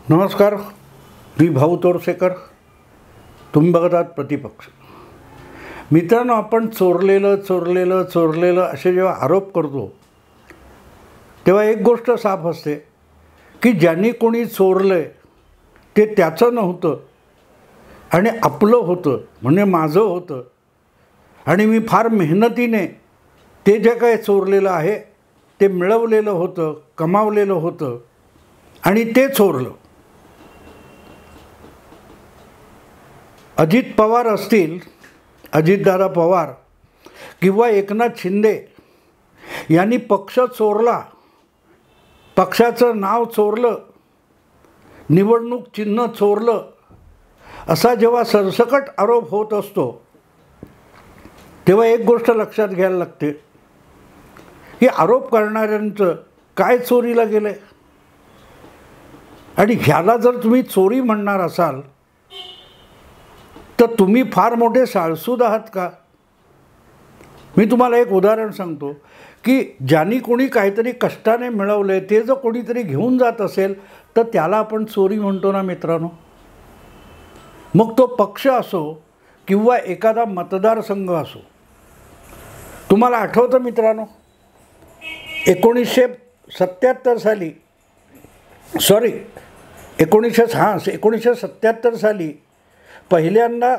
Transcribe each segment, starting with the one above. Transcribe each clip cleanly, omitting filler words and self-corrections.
नमस्कार, मी भाऊ तोरसेकर. तुम्ही बघत आहात प्रतिपक्ष. मित्रांनो, आपण चोरलेलं असे जेव्हा आरोप करतो तेव्हा एक गोष्ट साफ असते की ज्यांनी कोणी चोरलं आहे ते त्याचं नव्हतं आणि आपलं होतं, म्हणजे माझं होतं, आणि मी फार मेहनतीने ते जे काही चोरलेलं आहे ते मिळवलेलं होतं, कमावलेलं होतं आणि ते चोरलं. अजित पवार असतील, अजितदादा पवार किंवा एकनाथ शिंदे यांनी पक्ष चोरला, पक्षाचं नाव चोरलं, निवडणूक चिन्ह चोरलं, असा जेव्हा सरसकट आरोप होत असतो तेव्हा एक गोष्ट लक्षात घ्यायला लागते की आरोप करणाऱ्यांचं काय चोरीला गेलं आहे. आणि ह्याला जर तुम्ही चोरी म्हणणार असाल तर तुम्ही फार मोठे साळसूद आहात का? मी तुम्हाला एक उदाहरण सांगतो की ज्यांनी कोणी काहीतरी कष्टाने मिळवलं आहे ते जर कोणीतरी घेऊन जात असेल तर त्याला आपण चोरी म्हणतो ना मित्रांनो. मग तो पक्ष असो किंवा एखादा मतदारसंघ असो. तुम्हाला आठवतं मित्रांनो, 1977 साली पहिल्यांदा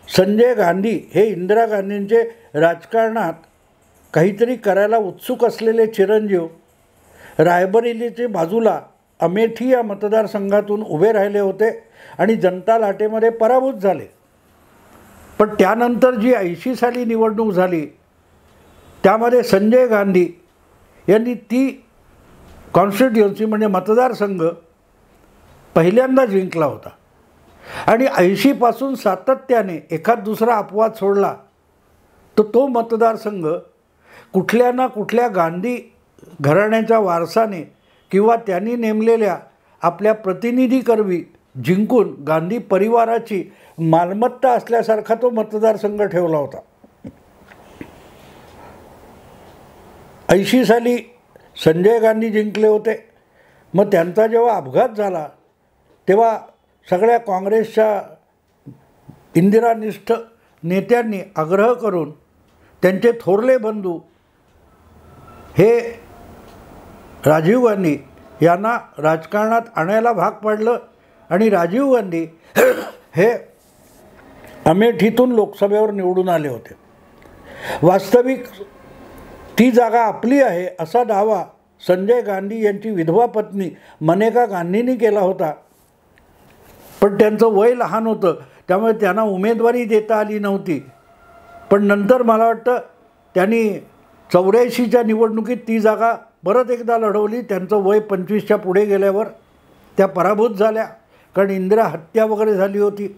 संजय गांधी हे इंदिरा गांधींचे राजकारणात काहीतरी करायला उत्सुक असलेले चिरंजीव रायबरेलीच्या बाजूला अमेठी या मतदारसंघातून उभे राहिले होते आणि जनता लाटेमध्ये पराभूत झाले. पण त्यानंतर जी 80 साली निवडणूक झाली त्यामध्ये संजय गांधी यांनी ती कॉन्स्टिट्युएन्सी म्हणजे मतदारसंघ पहिल्यांदा जिंकला होता. आणि 80 पासून सातत्याने एखाद दुसरा अपवाद सोडला तर तो मतदारसंघ कुठल्या ना कुठल्या गांधी घराण्याच्या वारसाने किंवा त्यांनी नेमलेल्या आपल्या प्रतिनिधीकरवी जिंकून गांधी परिवाराची मालमत्ता असल्यासारखा तो मतदारसंघ ठेवला होता. 80 साली संजय गांधी जिंकले होते. मग त्यांचा जेव्हा अपघात झाला तेव्हा सगळ्या काँग्रेसच्या इंदिरानिष्ठ नेत्यांनी आग्रह करून त्यांचे थोरले बंधू हे राजीव गांधी यांना राजकारणात आणायला भाग पडलं आणि राजीव गांधी हे अमेठीतून लोकसभेवर निवडून आले होते. वास्तविक ती जागा आपली आहे असा दावा संजय गांधी यांची विधवा पत्नी मनेका गांधींनी केला होता. पण त्यांचं वय लहान होतं त्यामुळे त्यांना उमेदवारी देता आली नव्हती. पण नंतर मला वाटतं त्यांनी 84च्या निवडणुकीत ती जागा परत एकदा लढवली. त्यांचं वय 25च्या पुढे गेल्यावर त्या पराभूत झाल्या, कारण इंदिरा हत्या वगैरे झाली होती.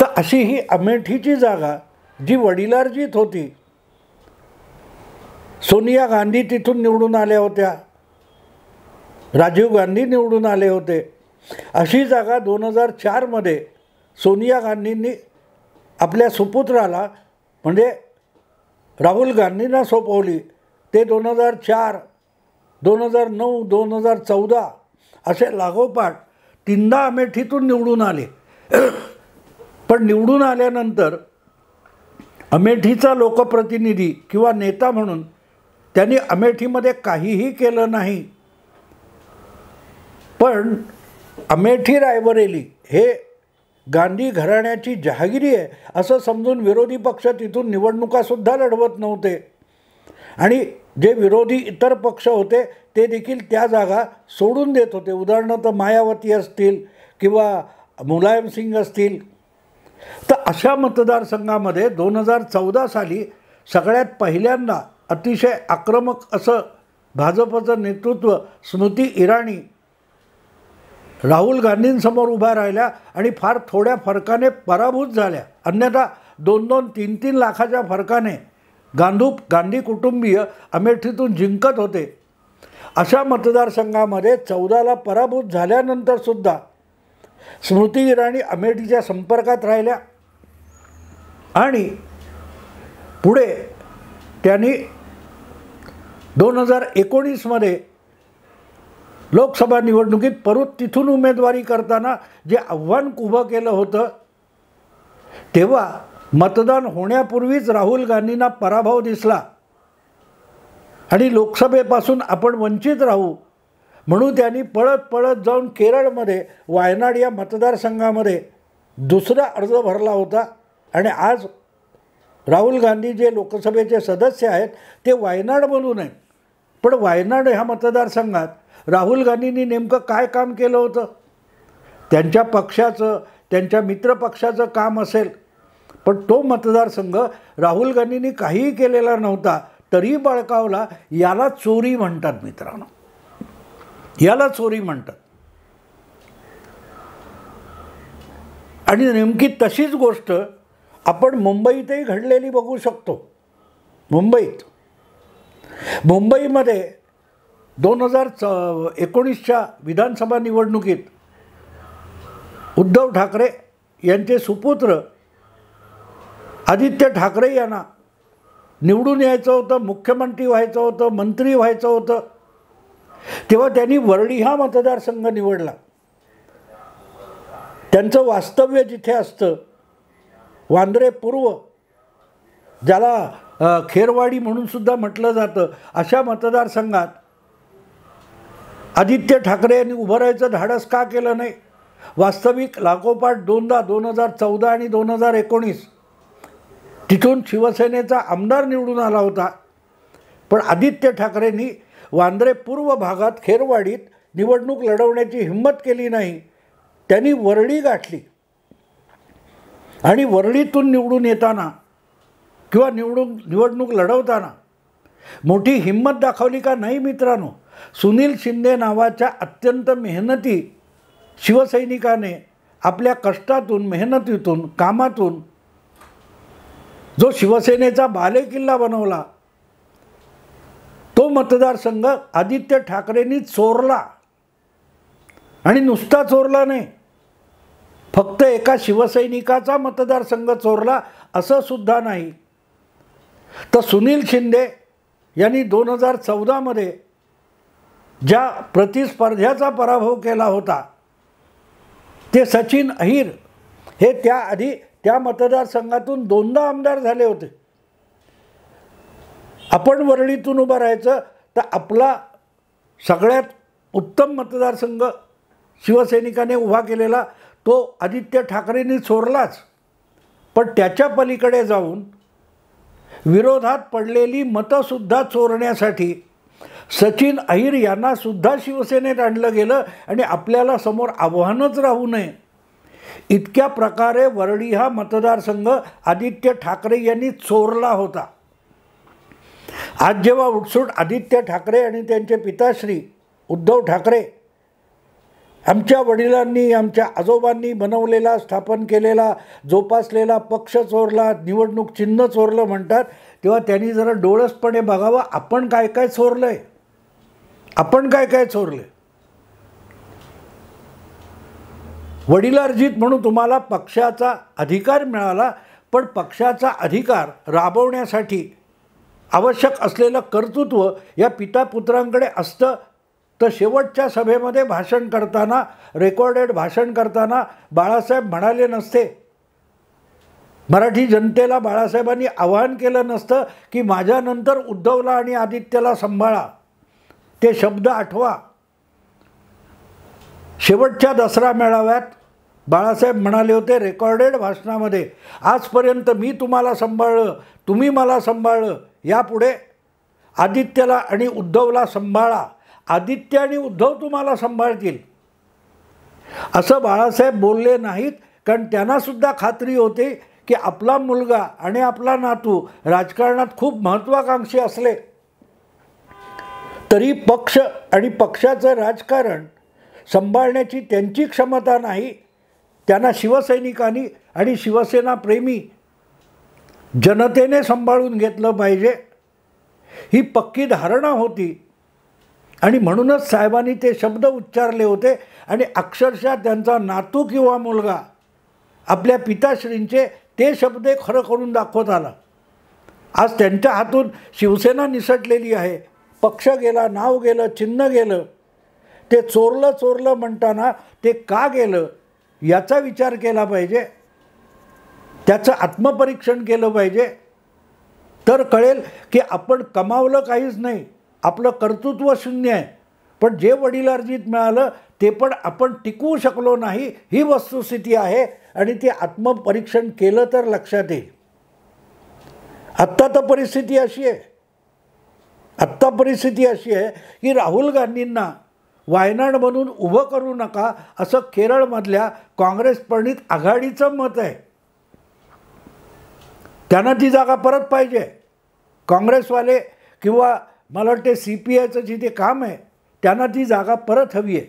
तर अशी ही अमेठीची जागा जी वडिलार्जित होती, सोनिया गांधी तिथून निवडून आल्या होत्या, राजीव गांधी निवडून आले होते, अशी जागा 2004 सोनिया गांधींनी आपल्या सुपुत्राला म्हणजे राहुल गांधींना सोपवली. ते 2004, 2009, 2014 असे लागोपाठ 3दा अमेठीतून निवडून आले. पण निवडून आल्यानंतर अमेठीचा लोकप्रतिनिधी किंवा नेता म्हणून त्यांनी अमेठीमध्ये काहीही केलं नाही. पण अमेठी रायबरेली हे गांधी घराण्याची जहागिरी आहे असं समजून विरोधी पक्ष तिथून निवडणुकासुद्धा लढवत नव्हते. आणि जे विरोधी इतर पक्ष होते ते देखील त्या जागा सोडून देत होते. उदाहरणार्थ मायावती असतील किंवा मुलायम सिंग असतील. तर अशा मतदारसंघामध्ये 2014 साली सगळ्यात पहिल्यांदा अतिशय आक्रमक असं भाजपचं नेतृत्व स्मृती इराणी राहुल गांधींसमोर उभा राहिल्या आणि फार थोड्या फरकाने पराभूत झाल्या. अन्यथा 2-2, 3-3 लाखाच्या फरकाने गांधी कुटुंबीय अमेठीतून जिंकत होते. अशा मतदारसंघामध्ये 14ला पराभूत झाल्यानंतरसुद्धा स्मृती इराणी अमेठीच्या संपर्कात राहिल्या आणि पुढे त्यांनी 2019 लोकसभा निवडणुकीत परत तिथून उमेदवारी करताना जे आव्हान उभं केलं होतं, तेव्हा मतदान होण्यापूर्वीच राहुल गांधींना पराभव दिसला आणि लोकसभेपासून आपण वंचित राहू म्हणून त्यांनी पळत पळत जाऊन केरळमध्ये वायनाड या मतदारसंघामध्ये दुसरा अर्ज भरला होता. आणि आज राहुल गांधी जे लोकसभेचे सदस्य आहेत ते वायनाडमधून आहेत. पण वायनाड ह्या मतदारसंघात राहुल गांधींनी नेमकं काय काम केलं होतं? त्यांच्या पक्षाचं, त्यांच्या मित्रपक्षाचं काम असेल, पण तो मतदारसंघ राहुल गांधींनी काहीही केलेला नव्हता तरी बळकावला. याला चोरी म्हणतात मित्रांनो, याला चोरी म्हणतात. आणि नेमकी तशीच गोष्ट आपण मुंबईतही घडलेली बघू शकतो. मुंबईमध्ये 2019च्या विधानसभा निवडणुकीत उद्धव ठाकरे यांचे सुपुत्र आदित्य ठाकरे यांना निवडून यायचं होतं, मुख्यमंत्री व्हायचं होतं, मंत्री व्हायचं होतं. तेव्हा त्यांनी वरळी हा मतदारसंघ निवडला. त्यांचं वास्तव्य जिथे असतं, वांद्रे पूर्व, ज्याला खेरवाडी म्हणून सुद्धा म्हटलं जातं, अशा मतदारसंघात आदित्य ठाकरे यांनी उभं राहायचं धाडस का केलं नाही? वास्तविक लागोपाठ दोनदा 2014 आणि 2019 तिथून शिवसेनेचा आमदार निवडून आला होता. पण आदित्य ठाकरेंनी वांद्रे पूर्व भागात खेरवाडीत निवडणूक लढवण्याची हिंमत केली नाही. त्यांनी वरळी गाठली आणि वरळीतून निवडून येताना किंवा निवडणूक लढवताना मोठी हिंमत दाखवली का नाही मित्रांनो? सुनील शिंदे नावाच्या अत्यंत मेहनती शिवसैनिकाने आपल्या कष्टातून, मेहनतीतून, कामातून जो शिवसेनेचा बालेकिल्ला बनवला, तो मतदारसंघ आदित्य ठाकरेंनी चोरला. आणि नुसता चोरला नाही, फक्त एका शिवसैनिकाचा मतदारसंघ चोरला असं सुद्धा नाही, तर सुनील शिंदे यांनी 2014मध्ये ज्या प्रतिस्पर्ध्याचा पराभव केला होता ते सचिन अहिर, हे त्याआधी त्या मतदारसंघातून दोनदा आमदार झाले होते. आपण वरळीतून उभं राहायचं तर आपला सगळ्यात उत्तम मतदारसंघ शिवसैनिकाने उभा केलेला तो आदित्य ठाकरेंनी चोरलाच. पण त्याच्या पलीकडे जाऊन विरोधात पडलेली मतंसुद्धा चोरण्यासाठी सचिन अहिर यांनासुद्धा शिवसेनेत आणलं गेलं आणि आपल्याला समोर आव्हानच राहू नये इतक्या प्रकारे वरळी हा मतदारसंघ आदित्य ठाकरे यांनी चोरला होता. आज जेव्हा उठसूट आदित्य ठाकरे आणि त्यांचे पिताश्री उद्धव ठाकरे आमच्या वडिलांनी, आमच्या आजोबांनी बनवलेला, स्थापन केलेला, जोपासलेला पक्ष चोरला, निवडणूक चिन्ह चोरलं म्हणतात, तेव्हा त्यांनी जरा डोळसपणे बघावं आपण काय काय चोरलं आहे, आपण काय काय चोरले. वडिलार्जित म्हणून तुम्हाला पक्षाचा अधिकार मिळाला, पण पक्षाचा अधिकार राबवण्यासाठी आवश्यक असलेलं कर्तृत्व या पितापुत्रांकडे असतं. तर शेवटच्या सभेमध्ये भाषण करताना, रेकॉर्डेड भाषण करताना बाळासाहेब म्हणाले नसते, मराठी जनतेला बाळासाहेबांनी आवाहन केलं नसतं की माझ्यानंतर उद्धवला आणि आदित्यला सांभाळा. ते शब्द आठवा. शेवटच्या दसरा मेळाव्यात बाळासाहेब म्हणाले होते रेकॉर्डेड भाषणामध्ये, आजपर्यंत मी तुम्हाला सांभाळलं, तुम्ही मला सांभाळलं, यापुढे आदित्यला आणि उद्धवला सांभाळा, आदित्य आणि उद्धव तुम्हाला सांभाळतील. असं बाळासाहेब बोलले नाहीत, कारण त्यांनासुद्धा खात्री होती की आपला मुलगा आणि आपला नातू राजकारणात खूप महत्त्वाकांक्षी असले तरी पक्ष आणि पक्षाचं राजकारण सांभाळण्याची त्यांची क्षमता नाही. त्यांना शिवसैनिकांनी आणि शिवसेना प्रेमी जनतेने सांभाळून घेतलं पाहिजे, ही पक्की धारणा होती. आणि म्हणूनच साहेबांनी ते शब्द उच्चारले होते आणि अक्षरशः त्यांचा नातू किंवा मुलगा आपल्या पिताश्रींचे ते शब्द खरं करून दाखवत आला. आज त्यांच्या हातून शिवसेना निसटलेली आहे. पक्ष गेला, नाव गेलं, चिन्ह गेलं. ते चोरलं चोरलं म्हणताना ते का गेलं याचा विचार केला पाहिजे, त्याचं आत्मपरीक्षण केलं पाहिजे. तर कळेल की आपण कमावलं काहीच नाही, आपलं कर्तृत्व शून्य आहे, पण जे वडिलार्जित मिळालं ते पण आपण टिकवू शकलो नाही, ही वस्तुस्थिती आहे. आणि ते आत्मपरीक्षण केलं तर लक्षात येईल. आत्ता तर परिस्थिती अशी आहे, आत्ता परिस्थिती अशी आहे की राहुल गांधींना वायनाड म्हणून उभं करू नका असं केरळमधल्या काँग्रेस प्रणित आघाडीचं मत आहे. त्यांना ती जागा परत पाहिजे. काँग्रेसवाले किंवा मला वाटते CPIचं जिथे काम आहे त्यांना ती जागा परत हवी आहे.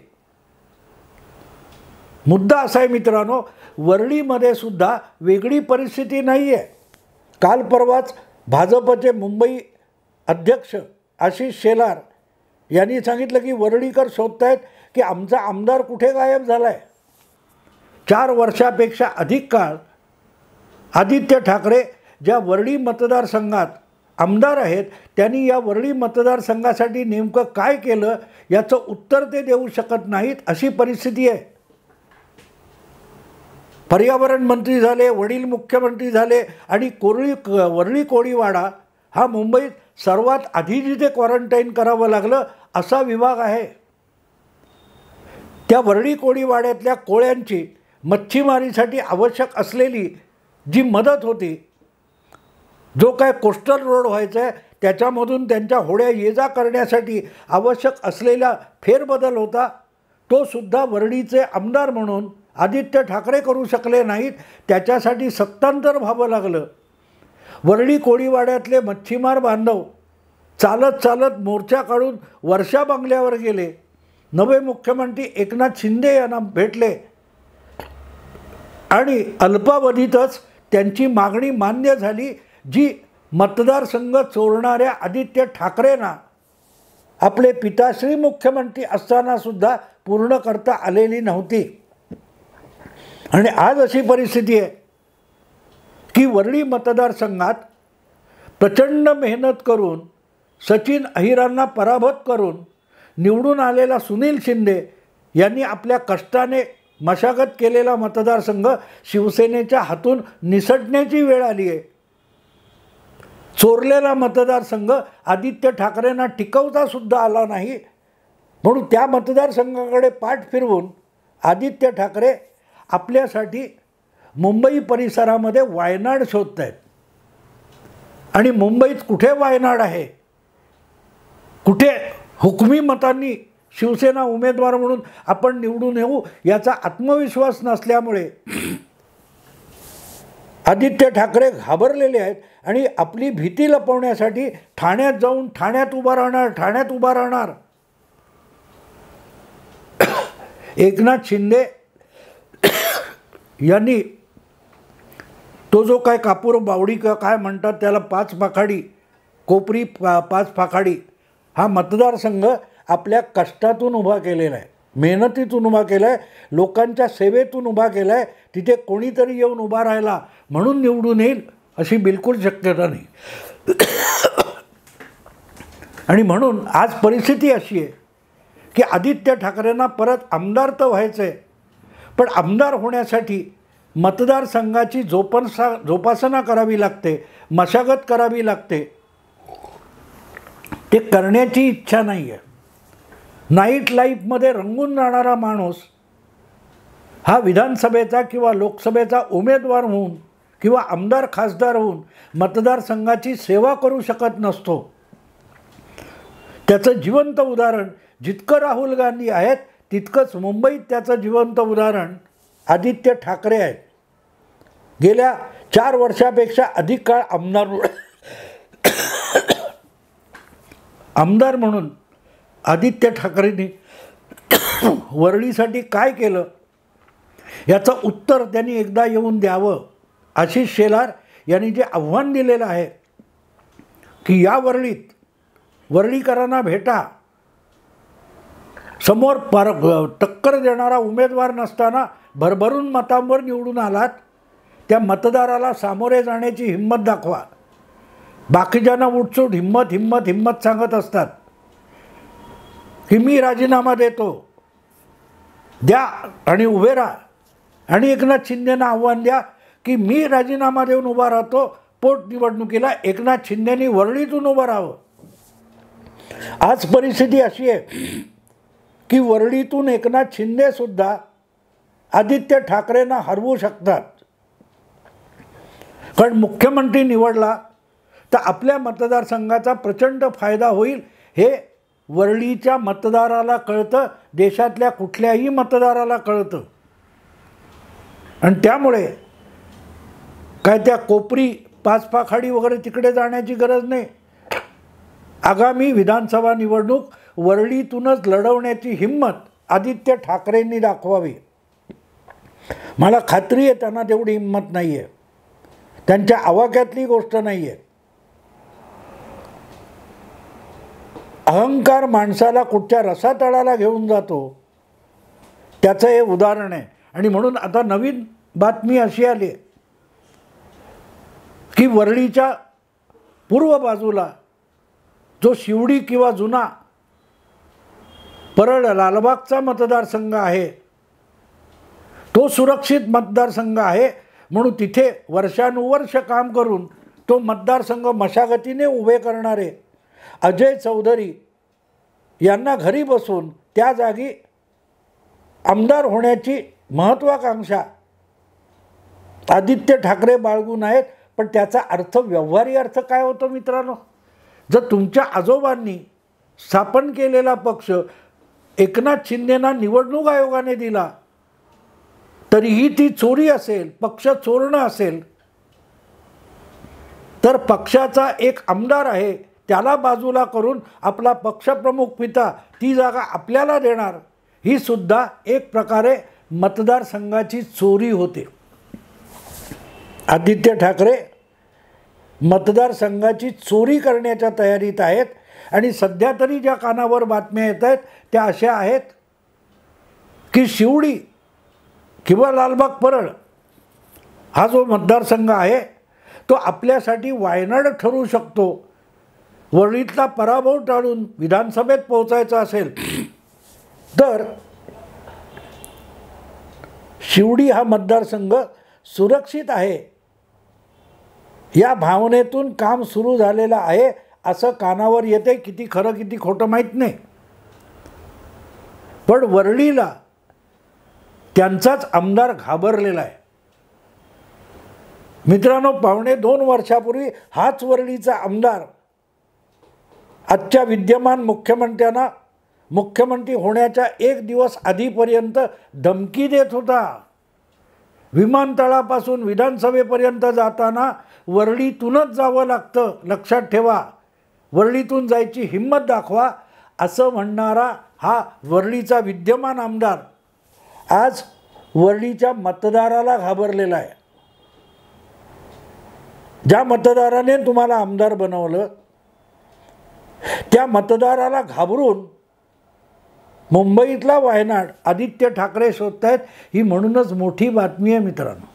मुद्दा असा आहे मित्रांनो, वरळीमध्ये सुद्धा वेगळी परिस्थिती नाही आहे. काल परवाच भाजपचे मुंबई अध्यक्ष आशिष शेलार यांनी सांगितलं की वरळीकर शोधतायत की आमचा आमदार कुठे गायब झाला आहे. 4 वर्षापेक्षा अधिक काळ आदित्य ठाकरे ज्या वरळी मतदारसंघात आमदार आहेत त्यांनी या वरळी मतदारसंघासाठी नेमकं काय केलं याचं उत्तर ते देऊ शकत नाहीत, अशी परिस्थिती आहे. पर्यावरण मंत्री झाले, वडील मुख्यमंत्री झाले आणि वरळी कोळीवाडा हा मुंबईत सर्वात आधी जिथे क्वारंटाईन करावं लागलं असा विभाग आहे. त्या वरळी कोळीवाड्यातल्या कोळ्यांची मच्छीमारीसाठी आवश्यक असलेली जी मदत होती, जो काय कोस्टल रोड व्हायचा आहे त्याच्यामधून त्यांच्या होड्या ये जा करण्यासाठी आवश्यक असलेला फेरबदल होता, तो सुद्धा वरळीचे आमदार म्हणून आदित्य ठाकरे करू शकले नाहीत. त्याच्यासाठी सत्तांतर व्हावं लागलं. वरळी कोळीवाड्यातले मच्छीमार बांधव चालत चालत मोर्चा काढून वर्षा बंगल्यावर गेले. नवे मुख्यमंत्री एकनाथ शिंदे यांना भेटले आणि अल्पावधीतच त्यांची मागणी मान्य झाली, जी मतदारसंघ चोरणाऱ्या आदित्य ठाकरेंना आपले पिताश्री मुख्यमंत्री असतानासुद्धा पूर्ण करता आलेली नव्हती. आणि आज अशी परिस्थिती आहे की वरळी मतदारसंघात प्रचंड मेहनत करून सचिन अहिरांना पराभूत करून निवडून आलेला सुनील शिंदे यांनी आपल्या कष्टाने मशागत केलेला मतदारसंघ शिवसेनेच्या हातून निसटण्याची वेळ आली आहे. चोरलेला मतदारसंघ आदित्य ठाकरेंना टिकवता सुद्धा आला नाही, म्हणून त्या मतदारसंघाकडे पाठ फिरवून आदित्य ठाकरे आपल्यासाठी मुंबई परिसरामध्ये वायनाड शोधत आहेत. आणि मुंबईत कुठे वायनाड आहे, कुठे हुकमी मतांनी शिवसेना उमेदवार म्हणून आपण निवडून येऊ याचा आत्मविश्वास नसल्यामुळे आदित्य ठाकरे घाबरलेले आहेत आणि आपली भीती लपवण्यासाठी ठाण्यात जाऊन ठाण्यात उभा राहणार. एकनाथ शिंदे यांनी तो जो काय कापूर बावडी काय म्हणतात त्याला 5 पाखाडी कोपरी 5 पाखाडी हा मतदारसंघ आपल्या कष्टातून उभा केलेला आहे, मेहनतीतून उभा केला आहे, लोकांच्या सेवेतून उभा केला आहे. तिथे कोणीतरी येऊन उभा राहिला म्हणून निवडून येईल अशी बिलकुल शक्यता नाही. आणि म्हणून आज परिस्थिती अशी आहे की आदित्य ठाकरेंना परत आमदार तर व्हायचं आहे, पण आमदार होण्यासाठी मतदारसंघाची जोपासना करावी लागते, मशागत करावी लागते. ते करण्याची इच्छा नाही आहे. नाईट लाईफमध्ये रंगून जाणारा माणूस हा विधानसभेचा किंवा लोकसभेचा उमेदवार होऊन किंवा आमदार खासदार होऊन मतदारसंघाची सेवा करू शकत नसतो. त्याचं जिवंत उदाहरण जितकं राहुल गांधी आहेत तितकंच मुंबईत त्याचं जिवंत उदाहरण आदित्य ठाकरे आहेत. गेल्या 4 वर्षापेक्षा अधिक काळ आमदार म्हणून आदित्य ठाकरेंनी वरळीसाठी काय केलं याचं उत्तर त्यांनी एकदा येऊन द्यावं. आशिष शेलार यांनी जे आव्हान दिलेलं आहे की या वरळीकरांना भेटा, समोर टक्कर देणारा उमेदवार नसताना भरभरून मतांवर निवडून आलात, त्या मतदाराला सामोरे जाण्याची हिंमत दाखवा. बाकीच्यांना उठसूट हिंमत सांगत असतात की मी राजीनामा देतो, द्या आणि उभे राहा आणि एकनाथ शिंदेंना आव्हान द्या की मी राजीनामा देऊन उभा राहतो, पोटनिवडणुकीला एकनाथ शिंदेंनी वरळीतून उभं राहावं. आज परिस्थिती अशी आहे की वरळीतून एकनाथ शिंदेसुद्धा आदित्य ठाकरेंना हरवू शकतात. कारण मुख्यमंत्री निवडला तर आपल्या मतदारसंघाचा प्रचंड फायदा होईल हे वरळीच्या मतदाराला कळतं, देशातल्या कुठल्याही मतदाराला कळतं. आणि त्यामुळे काय त्या कोपरी पाचपाखाडी वगैरे तिकडे जाण्याची गरज नाही. आगामी विधानसभा निवडणूक वरळीतूनच लढवण्याची हिंमत आदित्य ठाकरेंनी दाखवावी. मला खात्री आहे त्यांना तेवढी हिंमत नाही आहे, त्यांच्या आवाक्यातली गोष्ट नाही आहे. अहंकार माणसाला कुठच्या रसातळाला घेऊन जातो त्याचं हे उदाहरण आहे. आणि म्हणून आता नवीन बातमी अशी आली आहे की वरळीच्या पूर्व बाजूला जो शिवडी किंवा जुना परळ लालबागचा मतदारसंघ आहे तो सुरक्षित मतदारसंघ आहे. म्हणून तिथे वर्षानुवर्ष काम करून तो मतदारसंघ मशागतीने उभे करणारे अजय चौधरी यांना घरी बसून त्या जागी आमदार होण्याची महत्त्वाकांक्षा आदित्य ठाकरे बाळगून आहेत. पण त्याचा अर्थ, व्यवहारी अर्थ काय होतो मित्रांनो? जर तुमच्या आजोबांनी स्थापन केलेला पक्ष एकनाथ शिंदेंना निवडणूक आयोगाने दिला तरीही ती चोरी असेल, पक्ष चोरणं असेल, तर पक्षाचा एक आमदार आहे त्याला बाजूला करून आपला पक्षप्रमुख पिता ती जागा आपल्याला देणार, ही सुद्धा एक प्रकारे मतदारसंघाची चोरी होते. आदित्य ठाकरे मतदारसंघाची चोरी करण्याच्या तयारीत आहेत. आणि सध्या तरी ज्या कानावर बातम्या येत आहेत त्या अशा आहेत की शिवडी किंवा लालबाग परळ हा जो मतदारसंघ आहे तो आपल्यासाठी वायनाड ठरू शकतो. वरळीतला पराभव टाळून विधानसभेत पोहोचायचं असेल तर शिवडी हा मतदारसंघ सुरक्षित आहे या भावनेतून काम सुरू झालेलं आहे असं कानावर येते. किती खरं किती खोटं माहीत नाही. पण वरळीला त्यांचाच आमदार घाबरलेला आहे. मित्रांनो, 2.25 वर्षापूर्वी हाच वरळीचा आमदार आजच्या विद्यमान मुख्यमंत्र्यांना मुख्यमंत्री होण्याच्या 1 दिवस आधीपर्यंत धमकी देत होता. विमानतळापासून विधानसभेपर्यंत जाताना वरळीतूनच जावं लागतं, लक्षात ठेवा, वरळीतून जायची हिंमत दाखवा, असं म्हणणारा हा वरळीचा विद्यमान आमदार आज वरळीच्या मतदाराला घाबरलेला आहे. ज्या मतदाराने तुम्हाला आमदार बनवलं त्या मतदाराला घाबरून मुंबईतला वायनाड आदित्य ठाकरे शोधतायत. ही म्हणूनच मोठी बातमी आहे मित्रांनो,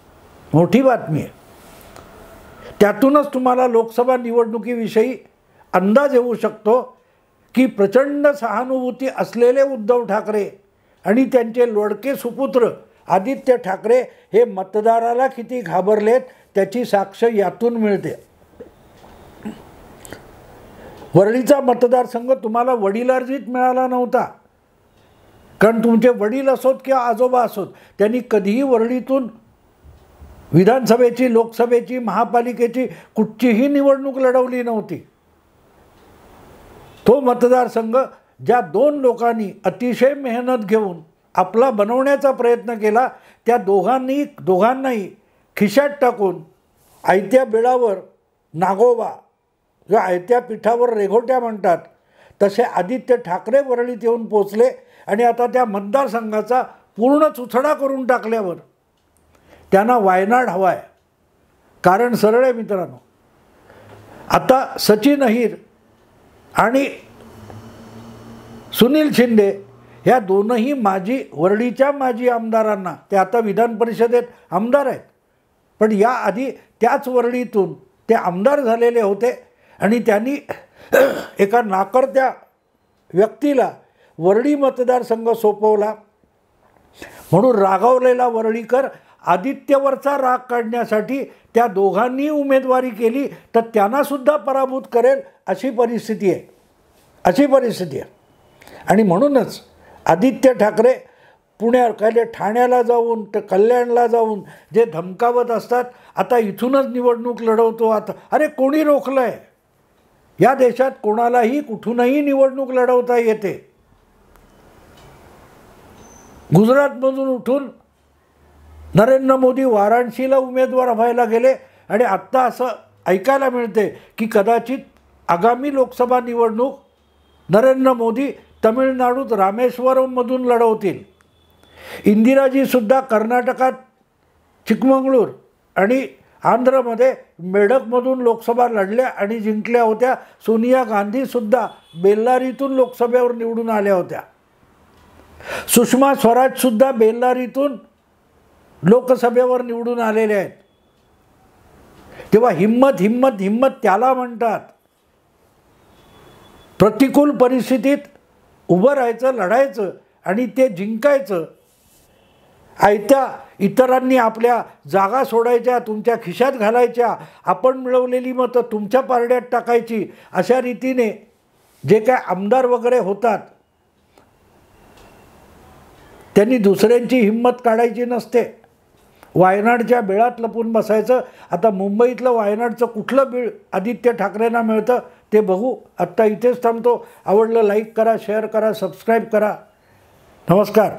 मोठी बातमी आहे. त्यातूनच तुम्हाला लोकसभा निवडणुकीविषयी अंदाज येऊ शकतो की प्रचंड सहानुभूती असलेले उद्धव ठाकरे आणि त्यांचे लोडके सुपुत्र आदित्य ठाकरे हे मतदाराला किती घाबरलेत त्याची साक्ष यातून मिळते. वरळीचा मतदारसंघ तुम्हाला वडिलार्जित मिळाला नव्हता, कारण तुमचे वडील असोत किंवा आजोबा असोत त्यांनी कधीही वरळीतून विधानसभेची, लोकसभेची, महापालिकेची कुठचीही निवडणूक लढवली नव्हती. तो मतदारसंघ ज्या 2 लोकांनी अतिशय मेहनत घेऊन आपला बनवण्याचा प्रयत्न केला त्या दोघांनाही खिशात टाकून आयत्या बिळावर नागोबा, जो आयत्या पिठावर रेघोट्या म्हणतात तसे आदित्य ठाकरे वरळीत येऊन पोचले. आणि आता त्या मतदारसंघाचा पूर्ण चुथडा करून टाकल्यावर त्यांना वायनाड हवा आहे. कारण सरळ आहे मित्रांनो, आता सचिन अहिर आणि सुनील शिंदे ह्या दोनही वरळीच्या माजी आमदारांना, ते आता विधान परिषदेत आमदार आहेत, पण याआधी त्याच वरळीतून ते आमदार झालेले होते. आणि त्यांनी एका नाकर्त्या व्यक्तीला वरळी मतदारसंघ सोपवला म्हणून रागावलेला वरळीकर आदित्यवरचा राग काढण्यासाठी त्या दोघांनी उमेदवारी केली तर त्यांनासुद्धा पराभूत करेल अशी परिस्थिती आहे, अशी परिस्थिती आहे. आणि म्हणूनच आदित्य ठाकरे पुण्यात ठाण्याला जाऊन तर कल्याणला जाऊन जे धमकावत असतात, आता इथूनच निवडणूक लढवतो आता, अरे कोणी रोखलं आहे? या देशात कोणालाही कुठूनही निवडणूक लढवता येते. गुजरातमधून उठून नरेंद्र मोदी वाराणसीला उमेदवार व्हायला गेले आणि आत्ता असं ऐकायला मिळते की कदाचित आगामी लोकसभा निवडणूक नरेंद्र मोदी तमिळनाडूत रामेश्वरममधून लढवतील. इंदिराजीसुद्धा कर्नाटकात चिकमंगळूर आणि आंध्रमध्ये मेडकमधून लोकसभा लढल्या आणि जिंकल्या होत्या. सोनिया गांधीसुद्धा बेल्लारीतून लोकसभेवर निवडून आल्या होत्या. सुषमा स्वराजसुद्धा बेल्लारीतून लोकसभेवर निवडून आलेले आहेत. तेव्हा हिम्मत हिम्मत हिम्मत त्याला म्हणतात. प्रतिकूल परिस्थितीत उभं राहायचं, लढायचं आणि ते जिंकायचं. आयत्या इतरांनी आपल्या जागा सोडायच्या, तुमच्या खिशात घालायच्या, आपण मिळवलेली मतं तुमच्या पारड्यात टाकायची, अशा रीतीने जे काय आमदार वगैरे होतात त्यांनी दुसऱ्यांची हिंमत काढायची नसते. वायनाडच्या बिळात लपून बसायचं. आता मुंबईतलं वायनाडचं कुठलं बीळ आदित्य ठाकरेंना मिळतं ते बघू. आत्ता इथेच थांबतो. आवडलं लाईक करा, शेअर करा, सबस्क्राईब करा. नमस्कार.